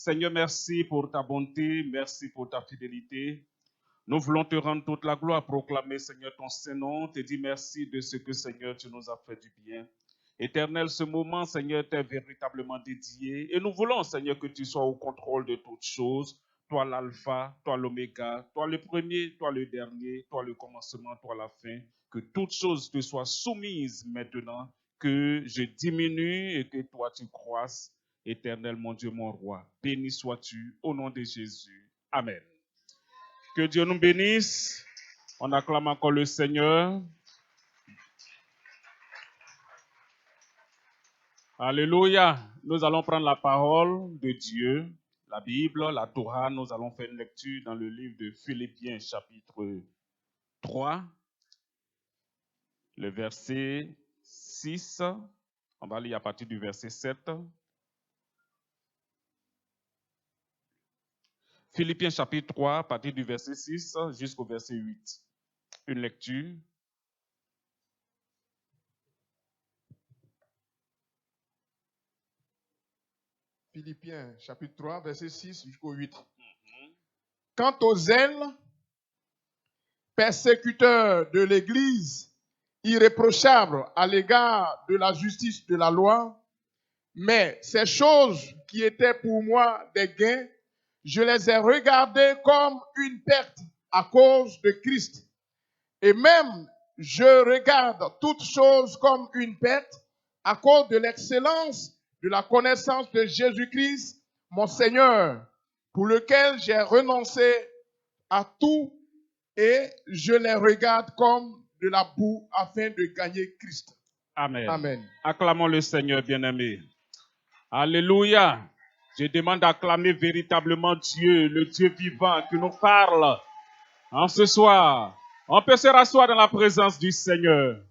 Seigneur, merci pour ta bonté, merci pour ta fidélité. Nous voulons te rendre toute la gloire, proclamer, Seigneur, ton Saint-Nom, te dire merci de ce que, Seigneur, tu nous as fait du bien. Éternel, ce moment, Seigneur, t'est véritablement dédié et nous voulons, Seigneur, que tu sois au contrôle de toutes choses. Toi l'alpha, toi l'oméga, toi le premier, toi le dernier, toi le commencement, toi la fin. Que toutes choses te soient soumises maintenant, que je diminue et que toi tu croisses. Éternel, mon Dieu, mon roi, béni sois-tu au nom de Jésus. Amen. Que Dieu nous bénisse. On acclame encore le Seigneur. Alléluia. Nous allons prendre la parole de Dieu, la Bible, la Torah. Nous allons faire une lecture dans le livre de Philippiens, chapitre 3, le verset 6. On va lire à partir du verset 7. Philippiens, chapitre 3, à partir du verset 6 jusqu'au verset 8. Une lecture. Philippiens, chapitre 3, verset 6 jusqu'au 8. Quant au zèle, persécuteur de l'Église, irréprochable à l'égard de la justice de la loi, mais ces choses qui étaient pour moi des gains, je les ai regardées comme une perte à cause de Christ. Et même, je regarde toutes choses comme une perte à cause de l'excellence de la connaissance de Jésus-Christ, mon Seigneur, pour lequel j'ai renoncé à tout et je les regarde comme de la boue afin de gagner Christ. Amen. Amen. Acclamons le Seigneur, bien-aimé. Alléluia. Je demande d'acclamer véritablement Dieu, le Dieu vivant qui nous parle en ce soir. On peut se rasseoir dans la présence du Seigneur.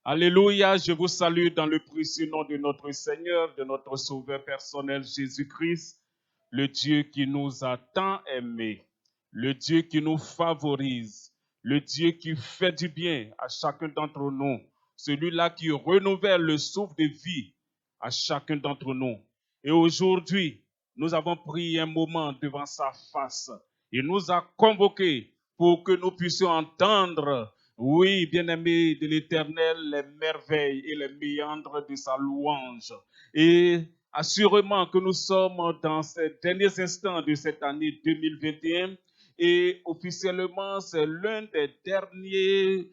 Alléluia. Je vous salue dans le précieux nom de notre Seigneur, de notre Sauveur personnel Jésus-Christ, le Dieu qui nous a tant aimés, le Dieu qui nous favorise, le Dieu qui fait du bien à chacun d'entre nous, celui-là qui renouvelle le souffle de vie à chacun d'entre nous. Et aujourd'hui, nous avons pris un moment devant sa face. Il nous a convoqués pour que nous puissions entendre, oui, bien-aimés de l'Éternel, les merveilles et les méandres de sa louange. Et assurément que nous sommes dans ces derniers instants de cette année 2021 et officiellement, c'est l'un des derniers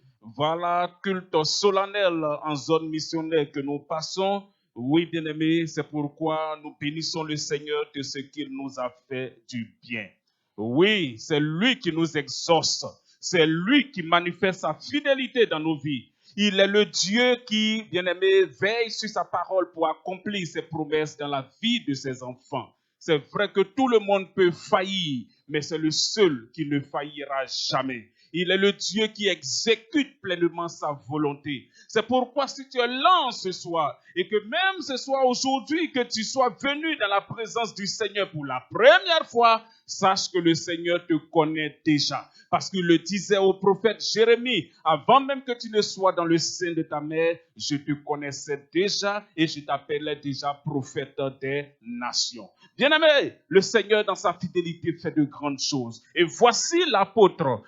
cultes solennels en zone missionnaire que nous passons. Oui, bien-aimés, c'est pourquoi nous bénissons le Seigneur de ce qu'il nous a fait du bien. Oui, c'est lui qui nous exauce. C'est lui qui manifeste sa fidélité dans nos vies. Il est le Dieu qui, bien-aimé, veille sur sa parole pour accomplir ses promesses dans la vie de ses enfants. C'est vrai que tout le monde peut faillir, mais c'est le seul qui ne faillira jamais. Il est le Dieu qui exécute pleinement sa volonté. C'est pourquoi si tu es lent ce soir, et que même ce soir aujourd'hui, que tu sois venu dans la présence du Seigneur pour la première fois, sache que le Seigneur te connaît déjà. Parce qu'il le disait au prophète Jérémie, avant même que tu ne sois dans le sein de ta mère, je te connaissais déjà et je t'appelais déjà prophète des nations. Bien-aimé, le Seigneur dans sa fidélité fait de grandes choses. Et voici l'apôtre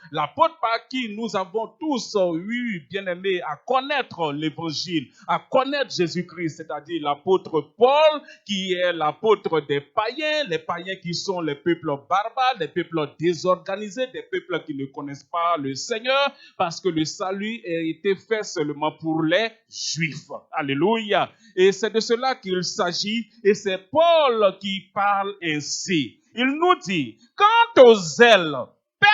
par qui nous avons tous eu, bien-aimé, à connaître l'évangile, à connaître Jésus-Christ, c'est-à-dire l'apôtre Paul, qui est l'apôtre des païens, les païens qui sont les peuples barbares, les peuples désorganisés, des peuples qui ne connaissent pas le Seigneur, parce que le salut a été fait seulement pour les Juifs. Alléluia. Et c'est de cela qu'il s'agit, et c'est Paul qui parle ainsi. Il nous dit, quant aux zèles,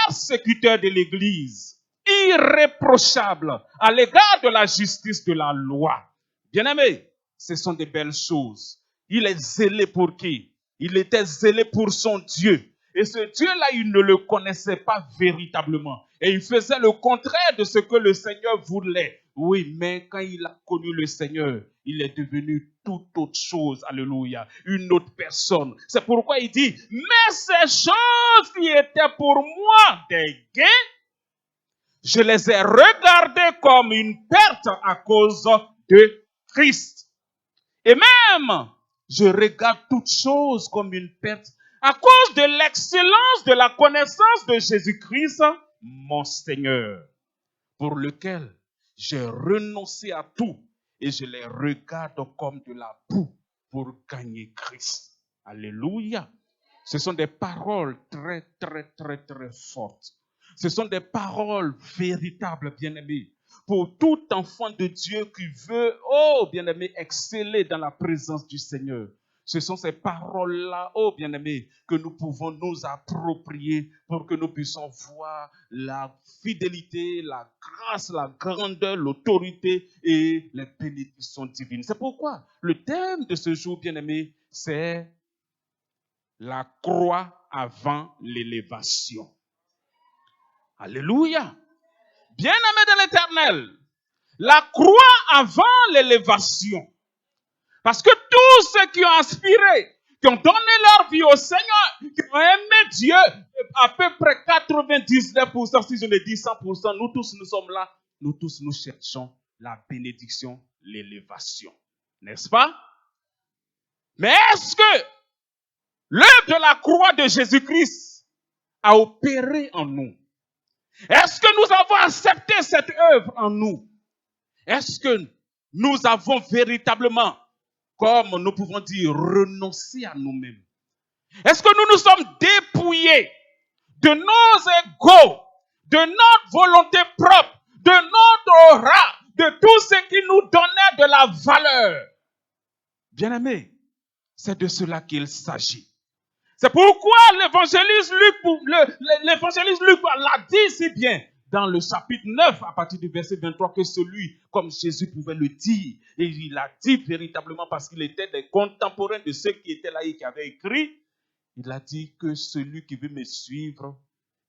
persécuteurs de l'Église, irréprochables à l'égard de la justice de la loi. Bien-aimés, ce sont des belles choses. Il est zélé pour qui? Il était zélé pour son Dieu. Et ce Dieu-là, il ne le connaissait pas véritablement. Et il faisait le contraire de ce que le Seigneur voulait. Oui, mais quand il a connu le Seigneur, il est devenu toute autre chose. Alléluia. Une autre personne. C'est pourquoi il dit, mais ces choses qui étaient pour moi des gains, je les ai regardées comme une perte à cause de Christ. Et même, je regarde toutes choses comme une perte À cause de l'excellence de la connaissance de Jésus-Christ, mon Seigneur, pour lequel j'ai renoncé à tout et je les regarde comme de la boue pour gagner Christ. Alléluia. Ce sont des paroles très, très, très, très fortes. Ce sont des paroles véritables, bien-aimés, pour tout enfant de Dieu qui veut, oh, bien-aimé, exceller dans la présence du Seigneur. Ce sont ces paroles-là, oh bien-aimés, que nous pouvons nous approprier pour que nous puissions voir la fidélité, la grâce, la grandeur, l'autorité et les bénédictions divines. C'est pourquoi le thème de ce jour, bien-aimés, c'est la croix avant l'élévation. Alléluia. Bien-aimés de l'Éternel, la croix avant l'élévation. Parce que tous ceux qui ont aspiré, qui ont donné leur vie au Seigneur, qui ont aimé Dieu, à peu près 99%, si je ne dis 100%, nous tous nous sommes là, nous tous nous cherchons la bénédiction, l'élévation. N'est-ce pas? Mais est-ce que l'œuvre de la croix de Jésus-Christ a opéré en nous? Est-ce que nous avons accepté cette œuvre en nous? Est-ce que nous avons véritablement, comme nous pouvons dire, renoncer à nous-mêmes? Est-ce que nous nous sommes dépouillés de nos égos, de notre volonté propre, de notre aura, de tout ce qui nous donnait de la valeur? Bien-aimés, c'est de cela qu'il s'agit. C'est pourquoi l'évangéliste Luc l'a dit si bien dans le chapitre 9, à partir du verset 23, que celui, comme Jésus pouvait le dire, et il l'a dit véritablement parce qu'il était des contemporains de ceux qui étaient là et qui avaient écrit, il a dit que celui qui veut me suivre,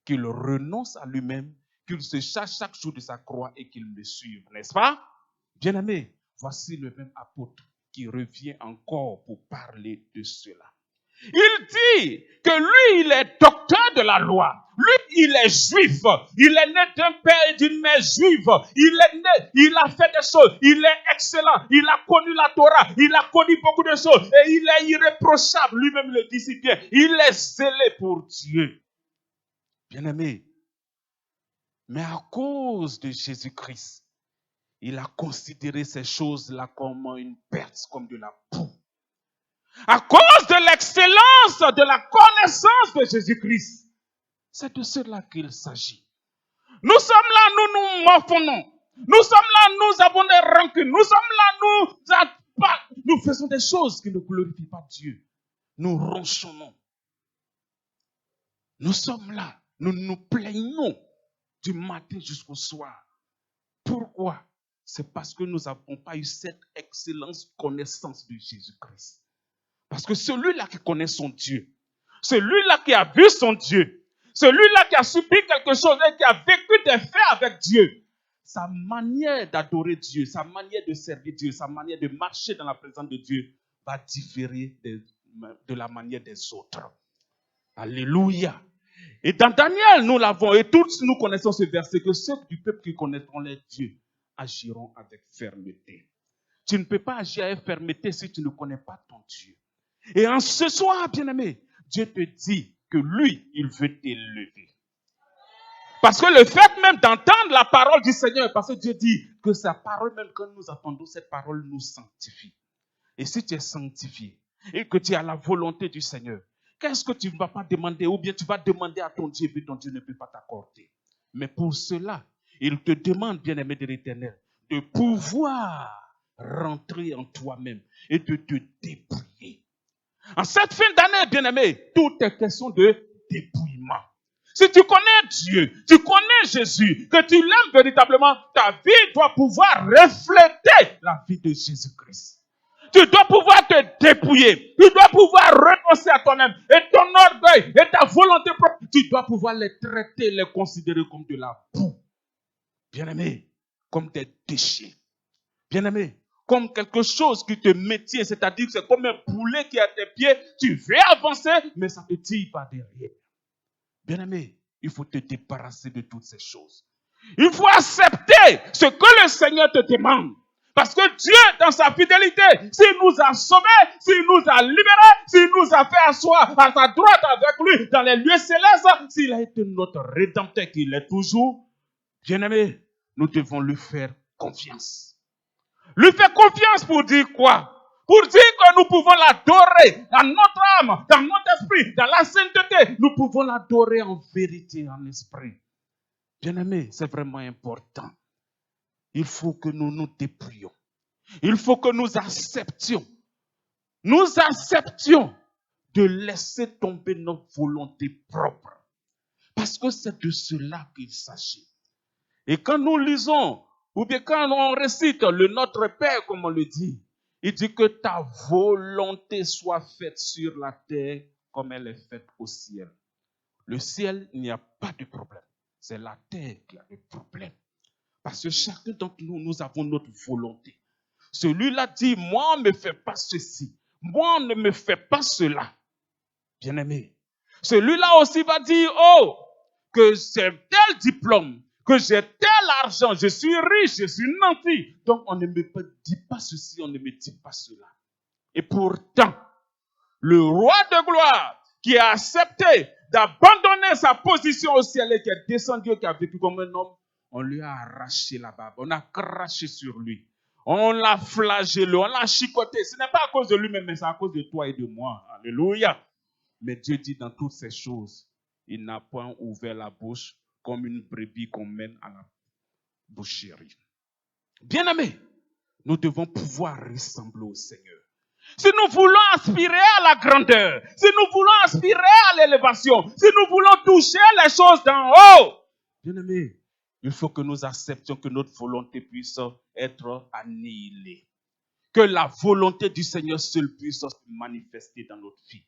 qu'il renonce à lui-même, qu'il se charge chaque jour de sa croix et qu'il me suive, n'est-ce pas? Bien-aimés, voici le même apôtre qui revient encore pour parler de cela. Il dit que lui, il est docteur de la loi. Lui, il est juif. Il est né d'un père et d'une mère juive. Il est né, il a fait des choses. Il est excellent. Il a connu la Torah. Il a connu beaucoup de choses. Et il est irréprochable. Lui-même le dit si bien. Il est zélé pour Dieu. Bien-aimé. Mais à cause de Jésus-Christ, il a considéré ces choses-là comme une perte, comme de la boue. À cause de l'excellence de la connaissance de Jésus-Christ. C'est de cela qu'il s'agit. Nous sommes là, nous nous morfonnons. Nous sommes là, nous avons des rancunes. Nous sommes là, nous faisons des choses qui ne glorifient pas Dieu. Nous ronchonnons. Nous sommes là, nous nous plaignons du matin jusqu'au soir. Pourquoi? C'est parce que nous n'avons pas eu cette excellente connaissance de Jésus-Christ. Parce que celui-là qui connaît son Dieu, celui-là qui a vu son Dieu, celui-là qui a subi quelque chose et qui a vécu des faits avec Dieu, sa manière d'adorer Dieu, sa manière de servir Dieu, sa manière de marcher dans la présence de Dieu va différer de la manière des autres. Alléluia. Et dans Daniel, nous l'avons, et tous nous connaissons ce verset, que ceux du peuple qui connaîtront leur Dieu agiront avec fermeté. Tu ne peux pas agir avec fermeté si tu ne connais pas ton Dieu. Et en ce soir, bien-aimé, Dieu te dit que lui, il veut t'élever. Parce que le fait même d'entendre la parole du Seigneur, parce que Dieu dit que sa parole, même quand nous attendons, cette parole nous sanctifie. Et si tu es sanctifié et que tu as la volonté du Seigneur, qu'est-ce que tu ne vas pas demander? Ou bien tu vas demander à ton Dieu, mais ton Dieu ne peut pas t'accorder. Mais pour cela, il te demande, bien-aimé de l'Éternel, de pouvoir rentrer en toi-même et de te dépouiller. En cette fin d'année, bien-aimé, tout est question de dépouillement. Si tu connais Dieu, tu connais Jésus, que tu l'aimes véritablement, ta vie doit pouvoir refléter la vie de Jésus-Christ. Tu dois pouvoir te dépouiller. Tu dois pouvoir renoncer à toi-même. Et ton orgueil et ta volonté propre, tu dois pouvoir les traiter, les considérer comme de la boue. Bien-aimé, comme des déchets. Bien-aimé, comme quelque chose qui te maintient, c'est-à-dire que c'est comme un boulet qui est à tes pieds. Tu veux avancer, mais ça te tire par derrière. Bien-aimé, il faut te débarrasser de toutes ces choses. Il faut accepter ce que le Seigneur te demande. Parce que Dieu, dans sa fidélité, s'il nous a sauvés, s'il nous a libérés, s'il nous a fait asseoir à sa droite avec lui dans les lieux célestes, s'il a été notre rédempteur qu'il est toujours, bien-aimé, nous devons lui faire confiance. Lui faire confiance pour dire quoi? Pour dire que nous pouvons l'adorer dans notre âme, dans notre esprit, dans la sainteté. Nous pouvons l'adorer en vérité, en esprit. Bien-aimé, c'est vraiment important. Il faut que nous nous dépouillions. Il faut que nous acceptions de laisser tomber notre volonté propre. Parce que c'est de cela qu'il s'agit. Et quand nous lisons, ou bien quand on récite le Notre Père, comme on le dit, il dit que ta volonté soit faite sur la terre comme elle est faite au ciel. Le ciel, il n'y a pas de problème. C'est la terre qui a le problème. Parce que chacun d'entre nous, nous avons notre volonté. Celui-là dit, moi, ne me fais pas ceci. Moi, ne me fais pas cela. Bien-aimé. Celui-là aussi va dire, oh, que j'ai tel diplôme, que j'ai tel argent, je suis riche, je suis nanti. Donc, on ne me dit pas ceci, on ne me dit pas cela. Et pourtant, le roi de gloire qui a accepté d'abandonner sa position au ciel et qui est descendu, qui a vécu comme un homme, on lui a arraché la barbe, on a craché sur lui, on l'a flagellé, on l'a chicoté. Ce n'est pas à cause de lui-même, mais c'est à cause de toi et de moi. Alléluia. Mais Dieu dit dans toutes ces choses, il n'a point ouvert la bouche comme une brebis qu'on mène à la boucherie. Bien-aimés, nous devons pouvoir ressembler au Seigneur. Si nous voulons aspirer à la grandeur, si nous voulons aspirer à l'élévation, si nous voulons toucher les choses d'en haut, bien-aimés, il faut que nous acceptions que notre volonté puisse être annihilée. Que la volonté du Seigneur seul puisse se manifester dans notre vie.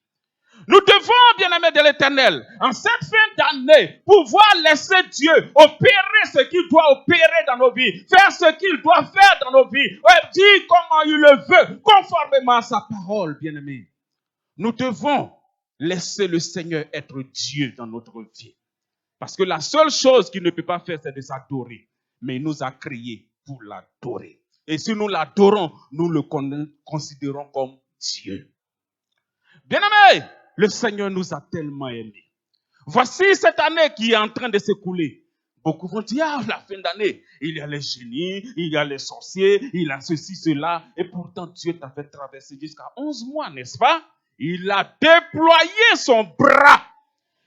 Nous devons, bien-aimés de l'Éternel, en cette fin d'année, pouvoir laisser Dieu opérer ce qu'il doit opérer dans nos vies, faire ce qu'il doit faire dans nos vies, dire comment il le veut, conformément à sa parole, bien-aimés. Nous devons laisser le Seigneur être Dieu dans notre vie. Parce que la seule chose qu'il ne peut pas faire, c'est de s'adorer. Mais il nous a créés pour l'adorer. Et si nous l'adorons, nous le considérons comme Dieu. Bien-aimés, le Seigneur nous a tellement aimés. Voici cette année qui est en train de s'écouler. Beaucoup vont dire, ah, la fin d'année, il y a les génies, il y a les sorciers, il y a ceci, cela. Et pourtant, Dieu t'a fait traverser jusqu'à 11 mois, n'est-ce pas? Il a déployé son bras.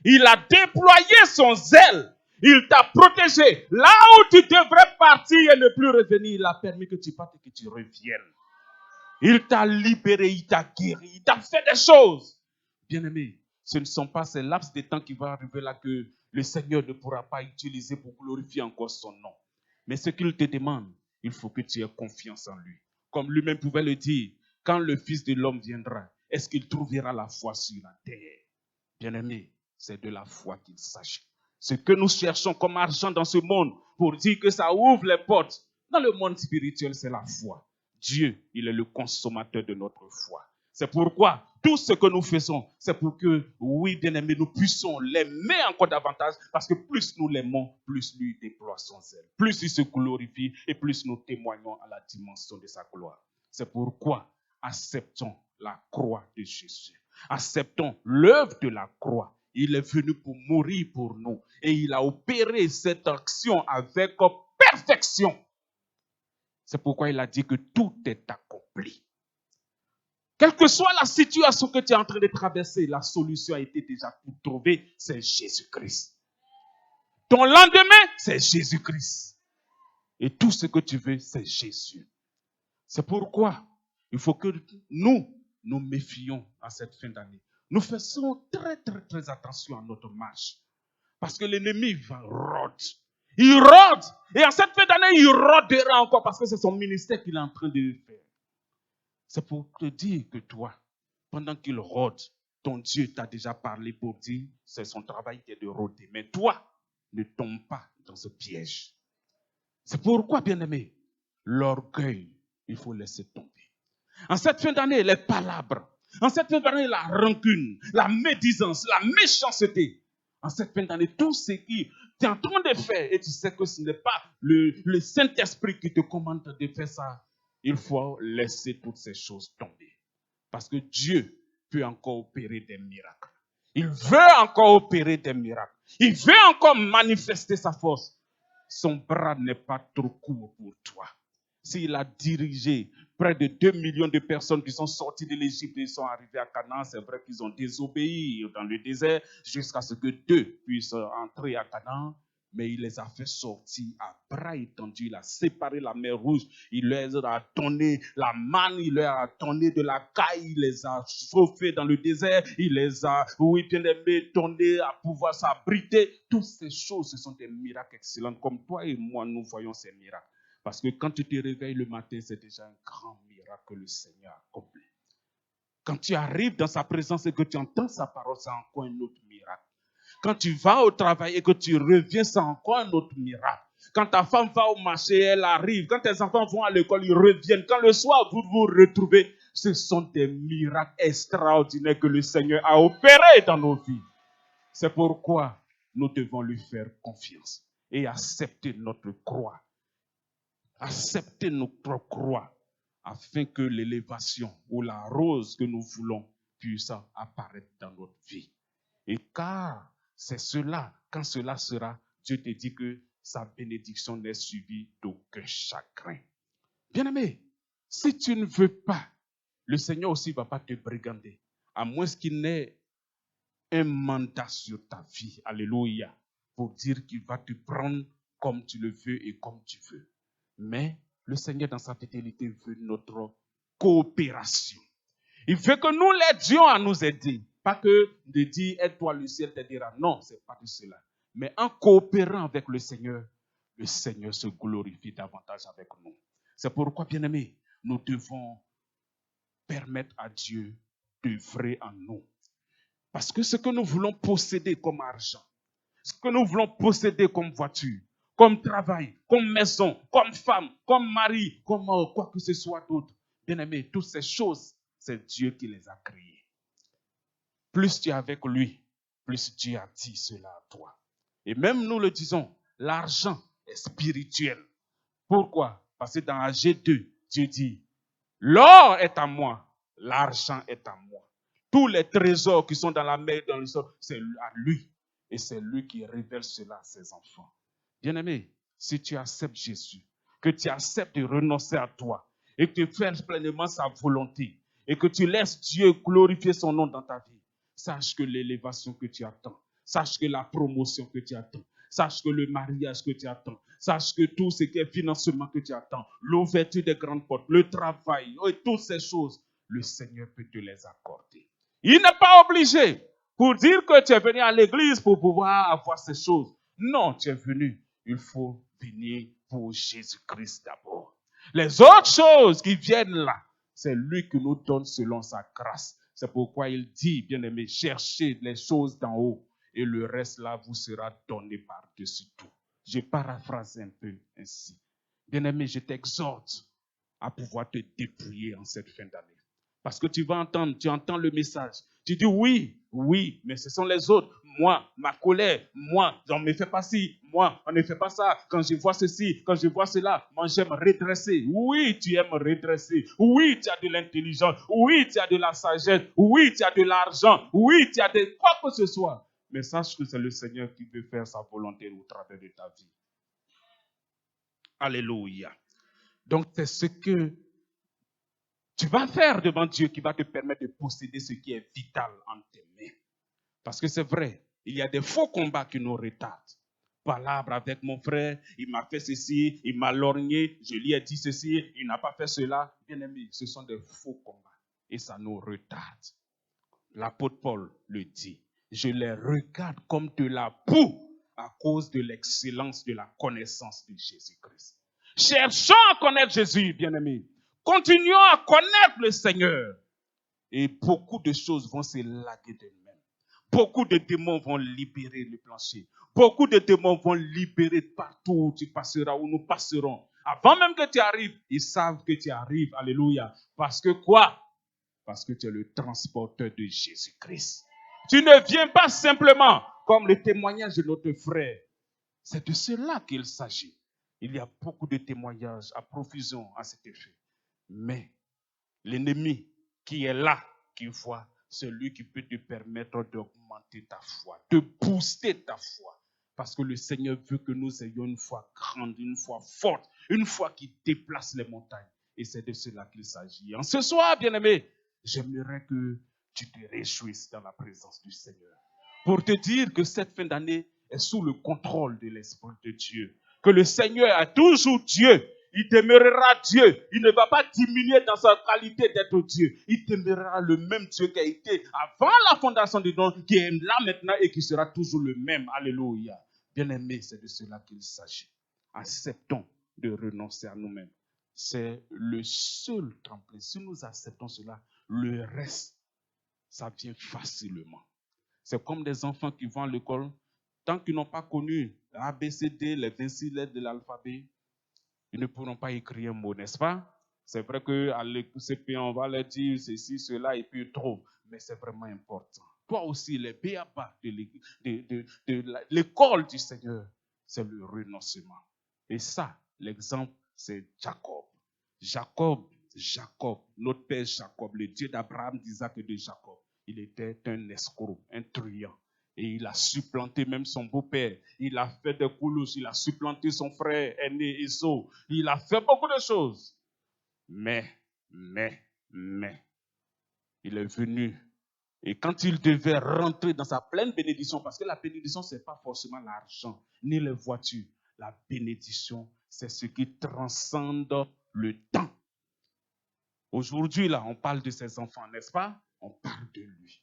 Il a déployé son zèle. Il t'a protégé. Là où tu devrais partir et ne plus revenir, il a permis que tu partes et que tu reviennes. Il t'a libéré, il t'a guéri, il t'a fait des choses. Bien-aimé, ce ne sont pas ces laps de temps qui vont arriver là que le Seigneur ne pourra pas utiliser pour glorifier encore son nom. Mais ce qu'il te demande, il faut que tu aies confiance en lui. Comme lui-même pouvait le dire, quand le Fils de l'homme viendra, est-ce qu'il trouvera la foi sur la terre? Bien-aimé, c'est de la foi qu'il s'agit. Ce que nous cherchons comme argent dans ce monde, pour dire que ça ouvre les portes, dans le monde spirituel, c'est la foi. Dieu, il est le consommateur de notre foi. C'est pourquoi tout ce que nous faisons, c'est pour que, oui, bien-aimés, nous puissions l'aimer encore davantage, parce que plus nous l'aimons, plus lui déploie son zèle, plus il se glorifie et plus nous témoignons à la dimension de sa gloire. C'est pourquoi acceptons la croix de Jésus. Acceptons l'œuvre de la croix. Il est venu pour mourir pour nous et il a opéré cette action avec perfection. C'est pourquoi il a dit que tout est accompli. Quelle que soit la situation que tu es en train de traverser, la solution a été déjà toute trouvée, c'est Jésus-Christ. Ton lendemain, c'est Jésus-Christ. Et tout ce que tu veux, c'est Jésus. C'est pourquoi il faut que nous méfions à cette fin d'année. Nous faisons très, très, très attention à notre marche. Parce que l'ennemi va rôder. Il rôde. Et en cette fin d'année, il rôdera encore parce que c'est son ministère qu'il est en train de faire. C'est pour te dire que toi, pendant qu'il rôde, ton Dieu t'a déjà parlé pour dire c'est son travail qui est de rôder. Mais toi, ne tombe pas dans ce piège. C'est pourquoi, bien-aimé, l'orgueil, il faut laisser tomber. En cette fin d'année, les palabres. En cette fin d'année, la rancune, la médisance, la méchanceté. En cette fin d'année, tout ce qui tu es en train de faire et tu sais que ce n'est pas le Saint-Esprit qui te commande de faire ça, il faut laisser toutes ces choses tomber. Parce que Dieu peut encore opérer des miracles. Il veut encore opérer des miracles. Il veut encore manifester sa force. Son bras n'est pas trop court pour toi. S'il a dirigé près de 2 millions de personnes qui sont sorties de l'Égypte et sont arrivées à Canaan, c'est vrai qu'ils ont désobéi dans le désert jusqu'à ce que 2 puissent entrer à Canaan. Mais il les a fait sortir à bras étendus. Il a séparé la mer Rouge. Il leur a donné la manne. Il leur a donné de la caille. Il les a chauffés dans le désert. Il les a, oui, bien aimés, donné à pouvoir s'abriter. Toutes ces choses, ce sont des miracles excellents. Comme toi et moi, nous voyons ces miracles. Parce que quand tu te réveilles le matin, c'est déjà un grand miracle que le Seigneur a accompli. Quand tu arrives dans sa présence et que tu entends sa parole, c'est encore un autre miracle. Quand tu vas au travail et que tu reviens, c'est encore un autre miracle. Quand ta femme va au marché, elle arrive. Quand tes enfants vont à l'école, ils reviennent. Quand le soir, vous vous retrouvez, ce sont des miracles extraordinaires que le Seigneur a opérés dans nos vies. C'est pourquoi nous devons lui faire confiance et accepter notre croix. Accepter notre croix afin que l'élévation ou la rose que nous voulons puisse apparaître dans notre vie. Et car c'est cela, quand cela sera, Dieu te dit que sa bénédiction n'est suivie d'aucun chagrin. Bien-aimé, si tu ne veux pas, le Seigneur aussi ne va pas te brigander, à moins qu'il n'ait un mandat sur ta vie, alléluia, pour dire qu'il va te prendre comme tu le veux et comme tu veux. Mais le Seigneur, dans sa fidélité, veut notre coopération. Il veut que nous l'aidions à nous aider. Pas que de dire, aide-toi, le ciel t'aidera. Non, ce n'est pas de cela. Mais en coopérant avec le Seigneur se glorifie davantage avec nous. C'est pourquoi, bien-aimés, nous devons permettre à Dieu d'œuvrer en nous. Parce que ce que nous voulons posséder comme argent, ce que nous voulons posséder comme voiture, comme travail, comme maison, comme femme, comme mari, comme quoi que ce soit d'autre, bien-aimés, toutes ces choses, c'est Dieu qui les a créées. Plus tu es avec lui, plus Dieu a dit cela à toi. Et même nous le disons, l'argent est spirituel. Pourquoi? Parce que dans AG2, Dieu dit, l'or est à moi, l'argent est à moi. Tous les trésors qui sont dans la mer, dans le sol, c'est à lui. Et c'est lui qui révèle cela à ses enfants. Bien-aimé, si tu acceptes Jésus, que tu acceptes de renoncer à toi, et que tu fais pleinement sa volonté, et que tu laisses Dieu glorifier son nom dans ta vie, sache que l'élévation que tu attends, sache que la promotion que tu attends, sache que le mariage que tu attends, sache que tout ce qui est financement que tu attends, l'ouverture des grandes portes, le travail, et toutes ces choses, le Seigneur peut te les accorder. Il n'est pas obligé pour dire que tu es venu à l'église pour pouvoir avoir ces choses. Non, tu es venu. Il faut venir pour Jésus-Christ d'abord. Les autres choses qui viennent là, c'est lui qui nous donne selon sa grâce. C'est pourquoi il dit, bien-aimé, cherchez les choses d'en haut et le reste là vous sera donné par-dessus tout. Je paraphrase un peu ainsi. Bien-aimé, je t'exhorte à pouvoir te dépouiller en cette fin d'année. Parce que tu entends le message. Tu dis oui, mais ce sont les autres. Moi, ma colère, moi, on ne me fait pas ci, moi, on ne fait pas ça. Quand je vois ceci, quand je vois cela, moi j'aime redresser. Oui, tu aimes redresser. Oui, tu as de l'intelligence. Oui, tu as de la sagesse. Oui, tu as de l'argent. Oui, tu as de quoi que ce soit. Mais sache que c'est le Seigneur qui veut faire sa volonté au travers de ta vie. Alléluia. Donc, c'est ce que tu vas faire devant Dieu qui va te permettre de posséder ce qui est vital en tes mains. Parce que c'est vrai, il y a des faux combats qui nous retardent. Palabre avec mon frère, il m'a fait ceci, il m'a lorgné, je lui ai dit ceci, il n'a pas fait cela. Bien aimé, ce sont des faux combats et ça nous retarde. L'apôtre Paul le dit, je les regarde comme de la boue à cause de l'excellence de la connaissance de Jésus-Christ. Cherchons à connaître Jésus, bien aimé. Continuons à connaître le Seigneur. Et beaucoup de choses vont se laguer d'elles-mêmes. Beaucoup de démons vont libérer le plancher. Beaucoup de démons vont libérer partout où tu passeras, où nous passerons. Avant même que tu arrives, ils savent que tu arrives. Alléluia. Parce que quoi? Parce que tu es le transporteur de Jésus-Christ. Tu ne viens pas simplement comme le témoignage de notre frère. C'est de cela qu'il s'agit. Il y a beaucoup de témoignages à profusion à cet effet. Mais l'ennemi qui est là, qui voit, c'est lui qui peut te permettre d'augmenter ta foi, de booster ta foi. Parce que le Seigneur veut que nous ayons une foi grande, une foi forte, une foi qui déplace les montagnes. Et c'est de cela qu'il s'agit. En ce soir, bien-aimé, j'aimerais que tu te réjouisses dans la présence du Seigneur. Pour te dire que cette fin d'année est sous le contrôle de l'Esprit de Dieu. Que le Seigneur est toujours Dieu. Il demeurera Dieu. Il ne va pas diminuer dans sa qualité d'être Dieu. Il demeurera le même Dieu qui a été avant la fondation du monde, qui est là maintenant et qui sera toujours le même. Alléluia. Bien-aimé, c'est de cela qu'il s'agit. Acceptons de renoncer à nous-mêmes. C'est le seul tremplin. Si nous acceptons cela, le reste, ça vient facilement. C'est comme des enfants qui vont à l'école. Tant qu'ils n'ont pas connu l'ABCD, les 26 lettres de l'alphabet, ils ne pourront pas écrire un mot, n'est-ce pas? C'est vrai qu'à l'ECP, on va leur dire ceci, cela, et puis trop. Mais c'est vraiment important. Toi aussi, les béabas de l'école du Seigneur, c'est le renoncement. Et ça, l'exemple, c'est Jacob. Jacob, notre père Jacob, le Dieu d'Abraham, d'Isaac et de Jacob, il était un escroc, un truand. Et il a supplanté même son beau-père. Il a fait des coulousses. Il a supplanté son frère aîné Esau. Il a fait beaucoup de choses. Mais, il est venu. Et quand il devait rentrer dans sa pleine bénédiction, parce que la bénédiction, ce n'est pas forcément l'argent, ni les voitures. La bénédiction, c'est ce qui transcende le temps. Aujourd'hui, là, on parle de ses enfants, n'est-ce pas? On parle de lui.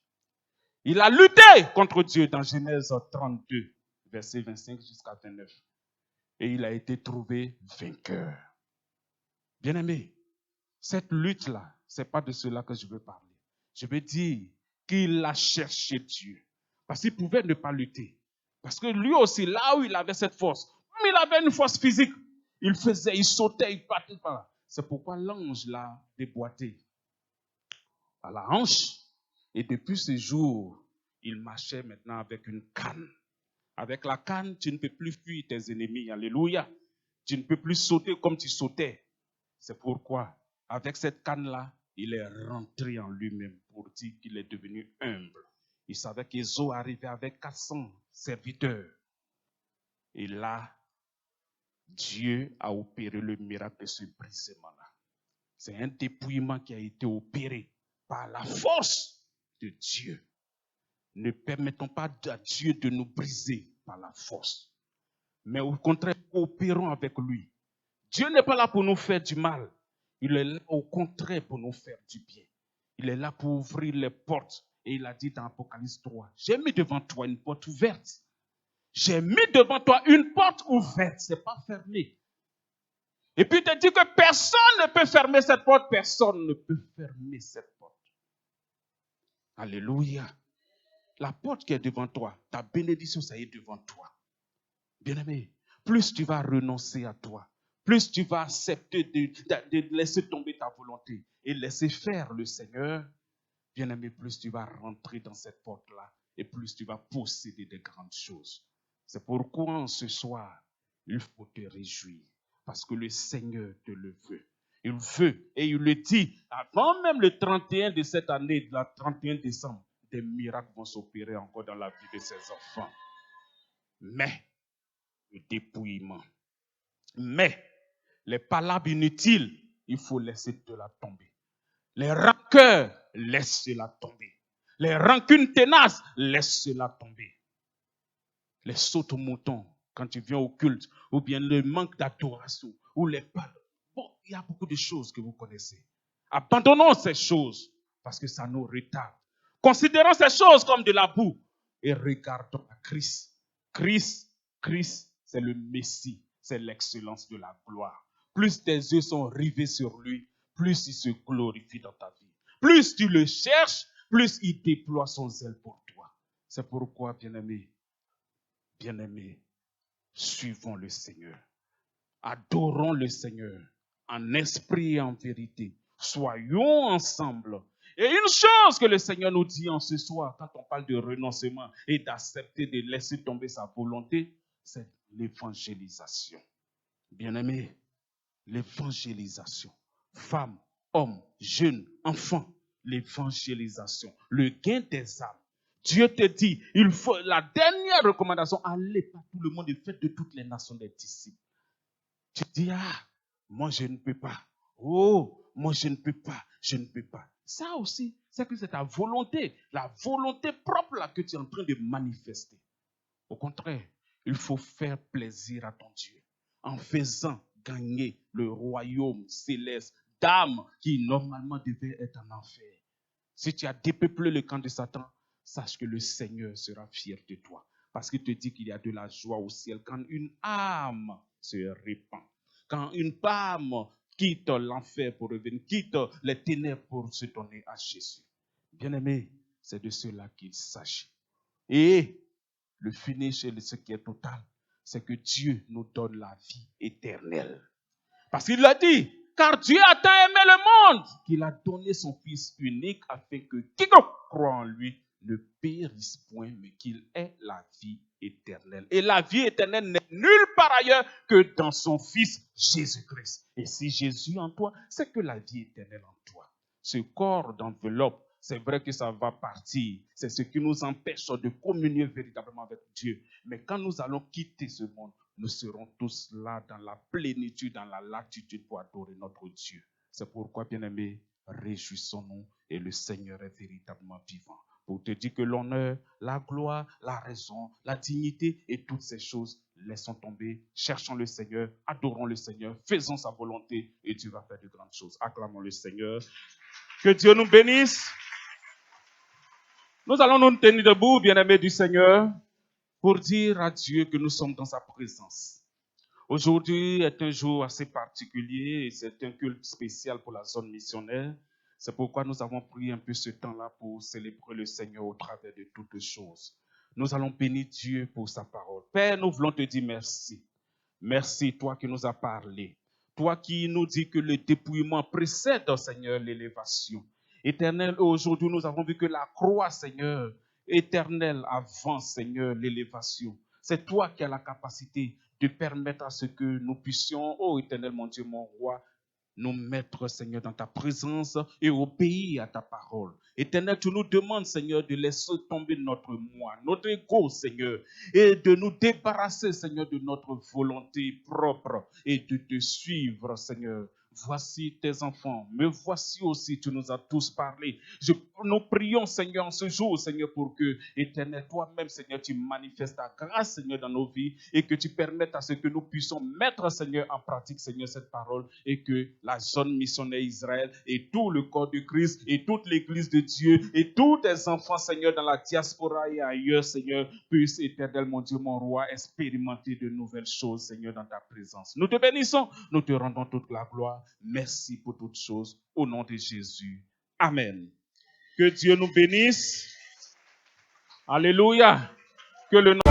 Il a lutté contre Dieu dans Genèse 32, verset 25 jusqu'à 29. Et il a été trouvé vainqueur. Bien-aimé, cette lutte-là, ce n'est pas de cela que je veux parler. Je veux dire qu'il a cherché Dieu. Parce qu'il pouvait ne pas lutter. Parce que lui aussi, là où il avait cette force, mais il avait une force physique. Il sautait, il partait par là. C'est pourquoi l'ange l'a déboîté à la hanche. Et depuis ce jour, il marchait maintenant avec une canne. Avec la canne, tu ne peux plus fuir tes ennemis. Alléluia. Tu ne peux plus sauter comme tu sautais. C'est pourquoi, avec cette canne-là, il est rentré en lui-même pour dire qu'il est devenu humble. Il savait qu'Ésaü arrivait avec 400 serviteurs. Et là, Dieu a opéré le miracle de ce brisement-là. C'est un dépouillement qui a été opéré par la force de Dieu. Ne permettons pas à Dieu de nous briser par la force. Mais au contraire, coopérons avec lui. Dieu n'est pas là pour nous faire du mal. Il est là au contraire pour nous faire du bien. Il est là pour ouvrir les portes. Et il a dit dans Apocalypse 3, j'ai mis devant toi une porte ouverte. J'ai mis devant toi une porte ouverte. Ce n'est pas fermé. Et puis il te dit que personne ne peut fermer cette porte. Personne ne peut fermer cette porte. Alléluia. La porte qui est devant toi, ta bénédiction, ça y est devant toi. Bien-aimé, plus tu vas renoncer à toi, plus tu vas accepter de laisser tomber ta volonté et laisser faire le Seigneur, bien-aimé, plus tu vas rentrer dans cette porte-là et plus tu vas posséder de grandes choses. C'est pourquoi ce soir, il faut te réjouir parce que le Seigneur te le veut. Il veut et il le dit avant même le 31 de cette année, le 31 décembre, des miracles vont s'opérer encore dans la vie de ses enfants. Mais le dépouillement. Mais les palabres inutiles, il faut laisser de la tomber. Les rancœurs, laissez-la tomber. Les rancunes tenaces, laissez-la tomber. Les sautes au mouton, quand tu viens au culte, ou bien le manque d'adoration, ou les palabres. Bon, il y a beaucoup de choses que vous connaissez. Abandonnons ces choses, parce que ça nous retarde. Considérons ces choses comme de la boue, et regardons à Christ. Christ, c'est le Messie, c'est l'excellence de la gloire. Plus tes yeux sont rivés sur lui, plus il se glorifie dans ta vie. Plus tu le cherches, plus il déploie son zèle pour toi. C'est pourquoi, bien-aimés, suivons le Seigneur. Adorons le Seigneur en esprit et en vérité. Soyons ensemble. Et une chose que le Seigneur nous dit en ce soir, quand on parle de renoncement et d'accepter de laisser tomber sa volonté, c'est l'évangélisation. Bien-aimés, l'évangélisation. Femmes, hommes, jeunes, enfants, l'évangélisation, le gain des âmes. Dieu te dit, il faut la dernière recommandation, allez par tout le monde et faites de toutes les nations des disciples. Tu dis, moi je ne peux pas. Oh, moi je ne peux pas, je ne peux pas. Ça aussi, c'est que c'est ta volonté, la volonté propre là que tu es en train de manifester. Au contraire, il faut faire plaisir à ton Dieu en faisant gagner le royaume céleste d'âmes qui normalement devaient être en enfer. Si tu as dépeuplé le camp de Satan, sache que le Seigneur sera fier de toi. Parce qu'il te dit qu'il y a de la joie au ciel quand une âme se répand. Quand une âme quitte l'enfer pour revenir, quitte les ténèbres pour se donner à Jésus. Bien-aimé, c'est de cela qu'il s'agit. Et le finish et ce qui est total, c'est que Dieu nous donne la vie éternelle. Parce qu'il l'a dit, car Dieu a tant aimé le monde qu'il a donné son Fils unique afin que quiconque croit en lui ne périsse point, mais qu'il ait la vie éternelle. Et la vie éternelle n'est nulle part ailleurs que dans son Fils Jésus-Christ. Et si Jésus en toi, c'est que la vie éternelle en toi. Ce corps d'enveloppe, c'est vrai que ça va partir. C'est ce qui nous empêche de communier véritablement avec Dieu. Mais quand nous allons quitter ce monde, nous serons tous là dans la plénitude, dans la latitude pour adorer notre Dieu. C'est pourquoi, bien-aimés, réjouissons-nous et le Seigneur est véritablement vivant. Pour te dire que l'honneur, la gloire, la raison, la dignité et toutes ces choses, laissons tomber, cherchons le Seigneur, adorons le Seigneur, faisons sa volonté et Dieu va faire de grandes choses. Acclamons le Seigneur. Que Dieu nous bénisse. Nous allons nous tenir debout, bien-aimés du Seigneur, pour dire à Dieu que nous sommes dans sa présence. Aujourd'hui est un jour assez particulier et c'est un culte spécial pour la zone missionnaire. C'est pourquoi nous avons pris un peu ce temps-là pour célébrer le Seigneur au travers de toutes choses. Nous allons bénir Dieu pour sa parole. Père, nous voulons te dire merci. Merci, toi qui nous as parlé. Toi qui nous dis que le dépouillement précède, Seigneur, l'élévation. Éternel, aujourd'hui, nous avons vu que la croix, Seigneur, éternelle avant, Seigneur, l'élévation. C'est toi qui as la capacité de permettre à ce que nous puissions, oh éternel, mon Dieu, mon roi, nous mettre, Seigneur, dans ta présence et obéir à ta parole. Éternel, tu nous demandes, Seigneur, de laisser tomber notre moi, notre ego, Seigneur, et de nous débarrasser, Seigneur, de notre volonté propre et de te suivre, Seigneur. Voici tes enfants, mais voici aussi, tu nous as tous parlé. Nous prions, Seigneur, en ce jour, Seigneur, pour que, éternel, toi-même, Seigneur, tu manifestes ta grâce, Seigneur, dans nos vies et que tu permettes à ce que nous puissions mettre, Seigneur, en pratique, Seigneur, cette parole et que la zone missionnaire Israël et tout le corps de Christ et toute l'église de Dieu et tous tes enfants, Seigneur, dans la diaspora et ailleurs, Seigneur, puissent, éternel, mon Dieu, mon roi, expérimenter de nouvelles choses, Seigneur, dans ta présence. Nous te bénissons, nous te rendons toute la gloire. Merci pour toutes choses. Au nom de Jésus. Amen. Que Dieu nous bénisse. Alléluia. Que le nom